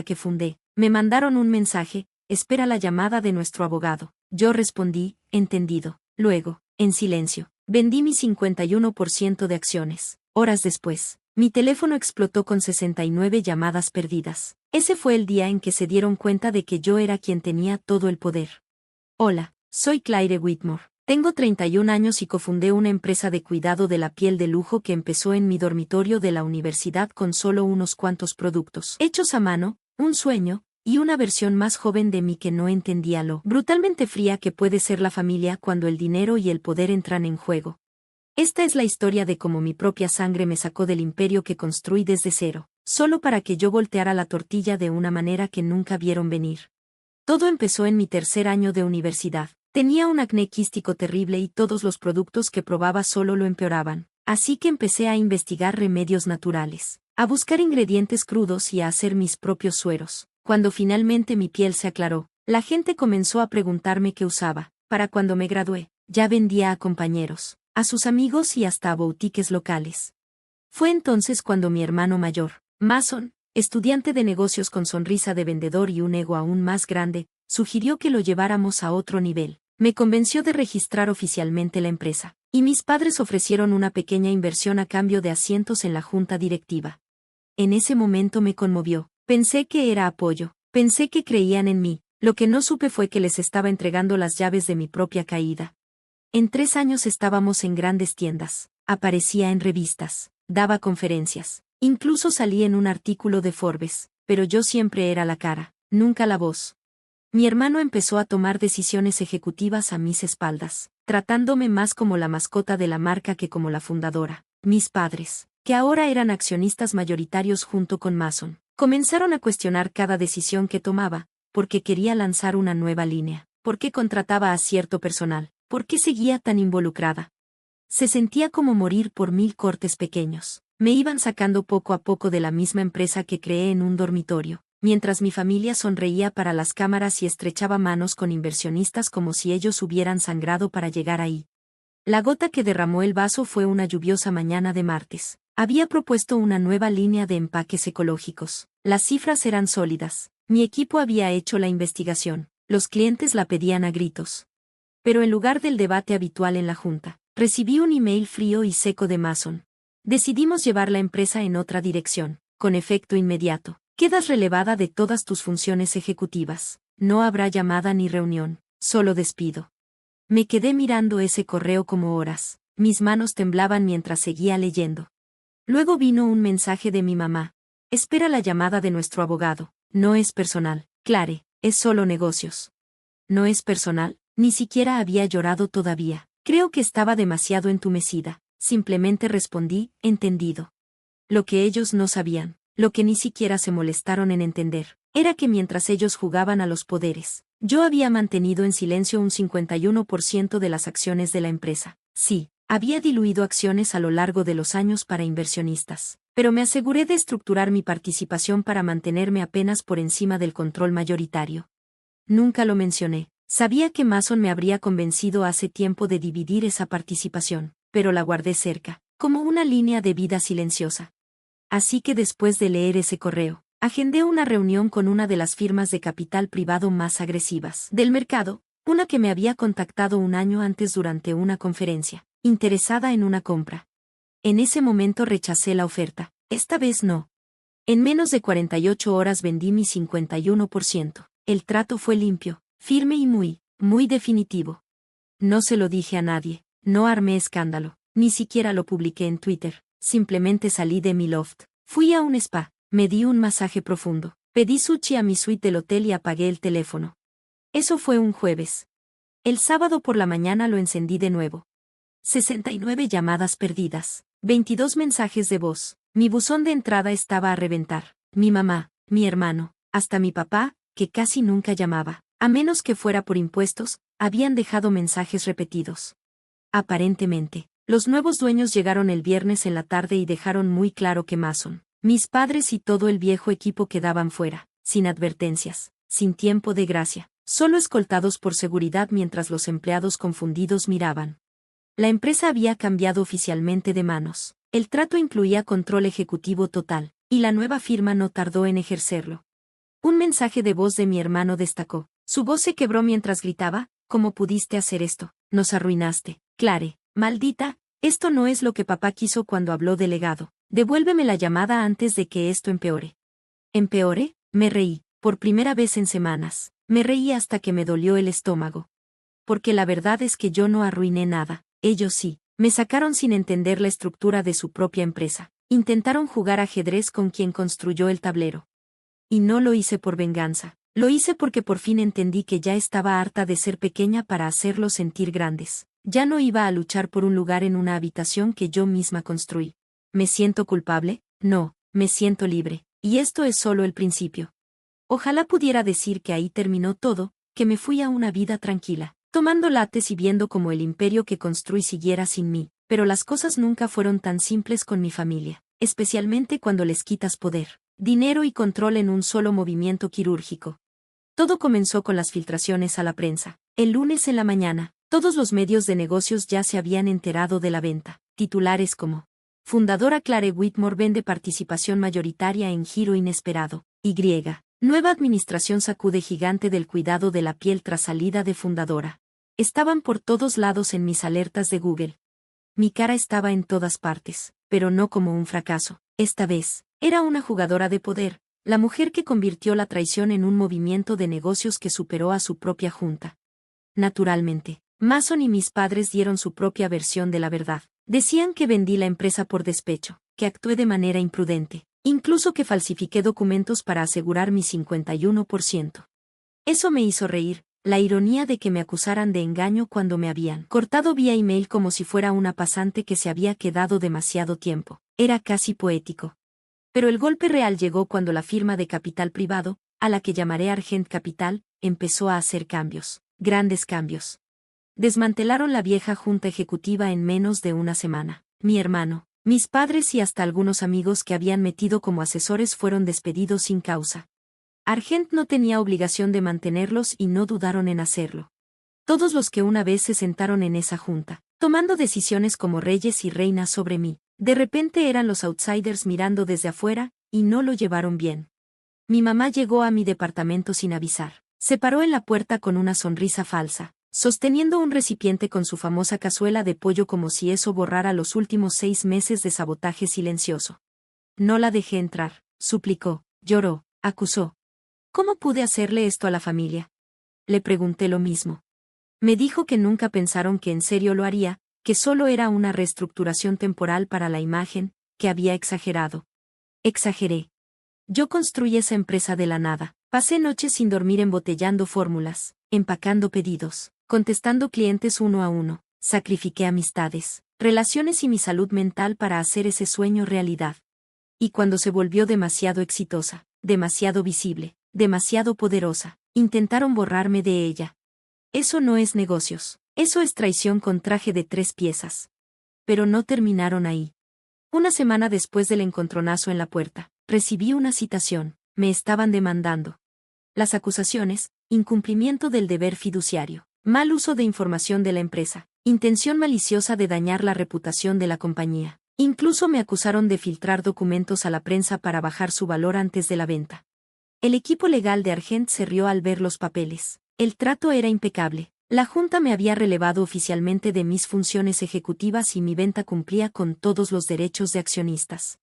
que fundé, me mandaron un mensaje: espera la llamada de nuestro abogado. Yo respondí: entendido. Luego, en silencio, vendí mi 51% de acciones. Horas después, mi teléfono explotó con 69 llamadas perdidas. Ese fue el día en que se dieron cuenta de que yo era quien tenía todo el poder. Hola, soy Claire Whitmore. Tengo 31 años y cofundé una empresa de cuidado de la piel de lujo que empezó en mi dormitorio de la universidad con solo unos cuantos productos hechos a mano, un sueño, y una versión más joven de mí que no entendía lo brutalmente fría que puede ser la familia cuando el dinero y el poder entran en juego. Esta es la historia de cómo mi propia sangre me sacó del imperio que construí desde cero, solo para que yo volteara la tortilla de una manera que nunca vieron venir. Todo empezó en mi tercer año de universidad. Tenía un acné quístico terrible y todos los productos que probaba solo lo empeoraban. Así que empecé a investigar remedios naturales, a buscar ingredientes crudos y a hacer mis propios sueros. Cuando finalmente mi piel se aclaró, la gente comenzó a preguntarme qué usaba. Para cuando me gradué, ya vendía a compañeros, a sus amigos y hasta a boutiques locales. Fue entonces cuando mi hermano mayor, Mason, estudiante de negocios con sonrisa de vendedor y un ego aún más grande, sugirió que lo lleváramos a otro nivel. Me convenció de registrar oficialmente la empresa, y mis padres ofrecieron una pequeña inversión a cambio de asientos en la junta directiva. En ese momento me conmovió. Pensé que era apoyo, pensé que creían en mí. Lo que no supe fue que les estaba entregando las llaves de mi propia caída. En 3 años estábamos en grandes tiendas, aparecía en revistas, daba conferencias, incluso salí en un artículo de Forbes, pero yo siempre era la cara, nunca la voz. Mi hermano empezó a tomar decisiones ejecutivas a mis espaldas, tratándome más como la mascota de la marca que como la fundadora. Mis padres, que ahora eran accionistas mayoritarios junto con Mason, comenzaron a cuestionar cada decisión que tomaba, porque quería lanzar una nueva línea, por qué contrataba a cierto personal, por qué seguía tan involucrada. Se sentía como morir por 1000 cortes pequeños. Me iban sacando poco a poco de la misma empresa que creé en un dormitorio, mientras mi familia sonreía para las cámaras y estrechaba manos con inversionistas como si ellos hubieran sangrado para llegar ahí. La gota que derramó el vaso fue una lluviosa mañana de martes. Había propuesto una nueva línea de empaques ecológicos. Las cifras eran sólidas. Mi equipo había hecho la investigación. Los clientes la pedían a gritos. Pero en lugar del debate habitual en la junta, recibí un email frío y seco de Mason. Decidimos llevar la empresa en otra dirección, con efecto inmediato. Quedas relevada de todas tus funciones ejecutivas. No habrá llamada ni reunión, solo despido. Me quedé mirando ese correo como horas. Mis manos temblaban mientras seguía leyendo. Luego vino un mensaje de mi mamá. Espera la llamada de nuestro abogado. No es personal, Claire, es solo negocios. No es personal, ni siquiera había llorado todavía. Creo que estaba demasiado entumecida. Simplemente respondí: entendido. Lo que ellos no sabían, lo que ni siquiera se molestaron en entender, era que mientras ellos jugaban a los poderes, yo había mantenido en silencio un 51% de las acciones de la empresa. Sí, había diluido acciones a lo largo de los años para inversionistas, pero me aseguré de estructurar mi participación para mantenerme apenas por encima del control mayoritario. Nunca lo mencioné. Sabía que Mason me habría convencido hace tiempo de dividir esa participación, pero la guardé cerca, como una línea de vida silenciosa. Así que después de leer ese correo, agendé una reunión con una de las firmas de capital privado más agresivas del mercado, una que me había contactado un año antes durante una conferencia, interesada en una compra. En ese momento rechacé la oferta. Esta vez no. En menos de 48 horas vendí mi 51%. El trato fue limpio, firme y muy definitivo. No se lo dije a nadie, no armé escándalo, ni siquiera lo publiqué en Twitter, simplemente salí de mi loft, fui a un spa, me di un masaje profundo, pedí sushi a mi suite del hotel y apagué el teléfono. Eso fue un jueves. El sábado por la mañana lo encendí de nuevo. 69 llamadas perdidas, 22 mensajes de voz, mi buzón de entrada estaba a reventar, mi mamá, mi hermano, hasta mi papá, que casi nunca llamaba, a menos que fuera por impuestos, habían dejado mensajes repetidos. Aparentemente, los nuevos dueños llegaron el viernes en la tarde y dejaron muy claro que Mason, mis padres y todo el viejo equipo quedaban fuera, sin advertencias, sin tiempo de gracia, solo escoltados por seguridad mientras los empleados confundidos miraban. La empresa había cambiado oficialmente de manos. El trato incluía control ejecutivo total, y la nueva firma no tardó en ejercerlo. Un mensaje de voz de mi hermano destacó. Su voz se quebró mientras gritaba, ¿cómo pudiste hacer esto? Nos arruinaste. Clare, maldita, esto no es lo que papá quiso cuando habló del legado. Devuélveme la llamada antes de que esto empeore. ¿Empeore? Me reí, por primera vez en semanas. Me reí hasta que me dolió el estómago. Porque la verdad es que yo no arruiné nada, ellos sí. Me sacaron sin entender la estructura de su propia empresa. Intentaron jugar ajedrez con quien construyó el tablero. Y no lo hice por venganza. Lo hice porque por fin entendí que ya estaba harta de ser pequeña para hacerlos sentir grandes. Ya no iba a luchar por un lugar en una habitación que yo misma construí. ¿Me siento culpable? No, me siento libre. Y esto es solo el principio. Ojalá pudiera decir que ahí terminó todo, que me fui a una vida tranquila, tomando lates y viendo cómo el imperio que construí siguiera sin mí, pero las cosas nunca fueron tan simples con mi familia, especialmente cuando les quitas poder, dinero y control en un solo movimiento quirúrgico. Todo comenzó con las filtraciones a la prensa. El lunes en la mañana, todos los medios de negocios ya se habían enterado de la venta. Titulares como: fundadora Clare Whitmore vende participación mayoritaria en giro inesperado. Y. Nueva administración sacude gigante del cuidado de la piel tras salida de fundadora. Estaban por todos lados en mis alertas de Google. Mi cara estaba en todas partes, pero no como un fracaso. Esta vez, era una jugadora de poder, la mujer que convirtió la traición en un movimiento de negocios que superó a su propia junta. Naturalmente, Mason y mis padres dieron su propia versión de la verdad. Decían que vendí la empresa por despecho, que actué de manera imprudente, incluso que falsifiqué documentos para asegurar mi 51%. Eso me hizo reír, la ironía de que me acusaran de engaño cuando me habían cortado vía email como si fuera una pasante que se había quedado demasiado tiempo. Era casi poético. Pero el golpe real llegó cuando la firma de capital privado, a la que llamaré Argent Capital, empezó a hacer cambios, grandes cambios. Desmantelaron la vieja junta ejecutiva en menos de una semana. Mi hermano, mis padres y hasta algunos amigos que habían metido como asesores fueron despedidos sin causa. Argent no tenía obligación de mantenerlos y no dudaron en hacerlo. Todos los que una vez se sentaron en esa junta, tomando decisiones como reyes y reinas sobre mí, de repente eran los outsiders mirando desde afuera, y no lo llevaron bien. Mi mamá llegó a mi departamento sin avisar. Se paró en la puerta con una sonrisa falsa, sosteniendo un recipiente con su famosa cazuela de pollo como si eso borrara los últimos 6 meses de sabotaje silencioso. No la dejé entrar, suplicó, lloró, acusó. ¿Cómo pude hacerle esto a la familia? Le pregunté lo mismo. Me dijo que nunca pensaron que en serio lo haría, que solo era una reestructuración temporal para la imagen, que había exagerado. Exageré. Yo construí esa empresa de la nada. Pasé noches sin dormir embotellando fórmulas, empacando pedidos, contestando clientes uno a uno. Sacrifiqué amistades, relaciones y mi salud mental para hacer ese sueño realidad. Y cuando se volvió demasiado exitosa, demasiado visible, demasiado poderosa, intentaron borrarme de ella. Eso no es negocios, eso es traición con traje de 3 piezas. Pero no terminaron ahí. Una semana después del encontronazo en la puerta, recibí una citación. Me estaban demandando. Las acusaciones: incumplimiento del deber fiduciario, mal uso de información de la empresa, intención maliciosa de dañar la reputación de la compañía. Incluso me acusaron de filtrar documentos a la prensa para bajar su valor antes de la venta. El equipo legal de Argent se rió al ver los papeles. El trato era impecable. La junta me había relevado oficialmente de mis funciones ejecutivas y mi venta cumplía con todos los derechos de accionistas.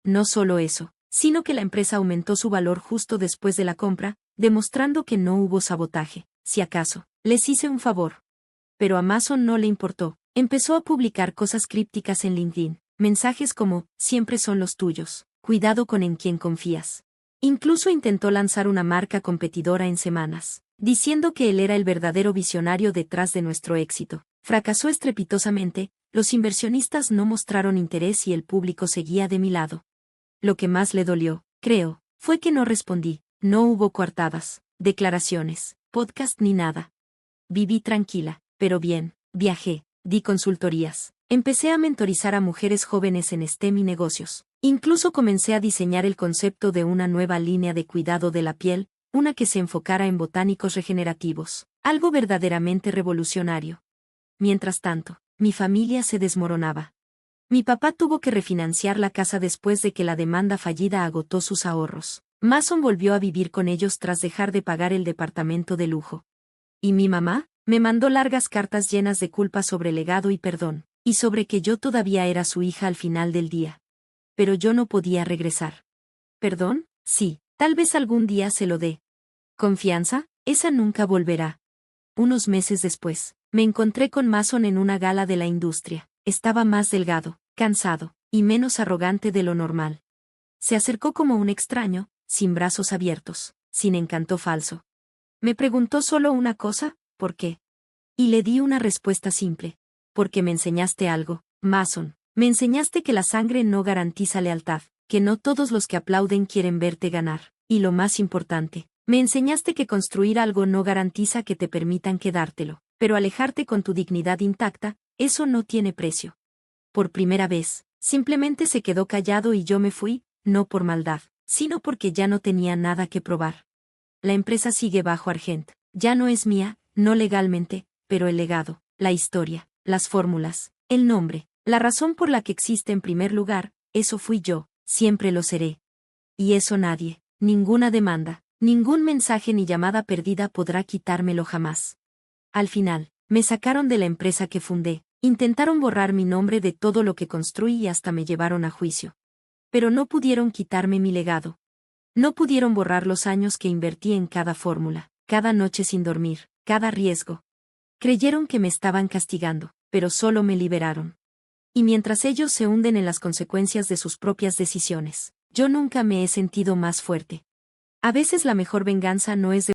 No solo eso, sino que la empresa aumentó su valor justo después de la compra, demostrando que no hubo sabotaje. Si acaso, les hice un favor. Pero a Mason no le importó. Empezó a publicar cosas crípticas en LinkedIn. Mensajes como: siempre son los tuyos, cuidado con en quién confías. Incluso intentó lanzar una marca competidora en semanas, diciendo que él era el verdadero visionario detrás de nuestro éxito. Fracasó estrepitosamente, los inversionistas no mostraron interés y el público seguía de mi lado. Lo que más le dolió, creo, fue que no respondí. No hubo coartadas, declaraciones, podcast ni nada. Viví tranquila, pero bien, viajé, di consultorías, empecé a mentorizar a mujeres jóvenes en STEM y negocios. Incluso comencé a diseñar el concepto de una nueva línea de cuidado de la piel, una que se enfocara en botánicos regenerativos, algo verdaderamente revolucionario. Mientras tanto, mi familia se desmoronaba. Mi papá tuvo que refinanciar la casa después de que la demanda fallida agotó sus ahorros. Mason volvió a vivir con ellos tras dejar de pagar el departamento de lujo. ¿Y mi mamá? Me mandó largas cartas llenas de culpa sobre legado y perdón, y sobre que yo todavía era su hija al final del día. Pero yo no podía regresar. ¿Perdón? Sí, tal vez algún día se lo dé. ¿Confianza? Esa nunca volverá. Unos meses después, me encontré con Mason en una gala de la industria. Estaba más delgado, cansado, y menos arrogante de lo normal. Se acercó como un extraño, sin brazos abiertos, sin encanto falso. Me preguntó solo una cosa, ¿por qué? Y le di una respuesta simple. Porque me enseñaste algo, Mason. Me enseñaste que la sangre no garantiza lealtad, que no todos los que aplauden quieren verte ganar. Y lo más importante, me enseñaste que construir algo no garantiza que te permitan quedártelo, pero alejarte con tu dignidad intacta, eso no tiene precio. Por primera vez, simplemente se quedó callado y yo me fui, no por maldad, sino porque ya no tenía nada que probar. La empresa sigue bajo Argent. Ya no es mía, no legalmente, pero el legado, la historia, las fórmulas, el nombre, la razón por la que existe en primer lugar, eso fui yo, siempre lo seré. Y eso nadie, ninguna demanda, ningún mensaje ni llamada perdida podrá quitármelo jamás. Al final, me sacaron de la empresa que fundé, intentaron borrar mi nombre de todo lo que construí y hasta me llevaron a juicio. Pero no pudieron quitarme mi legado. No pudieron borrar los años que invertí en cada fórmula, cada noche sin dormir, cada riesgo. Creyeron que me estaban castigando, pero solo me liberaron. Y mientras ellos se hunden en las consecuencias de sus propias decisiones, yo nunca me he sentido más fuerte. A veces la mejor venganza no es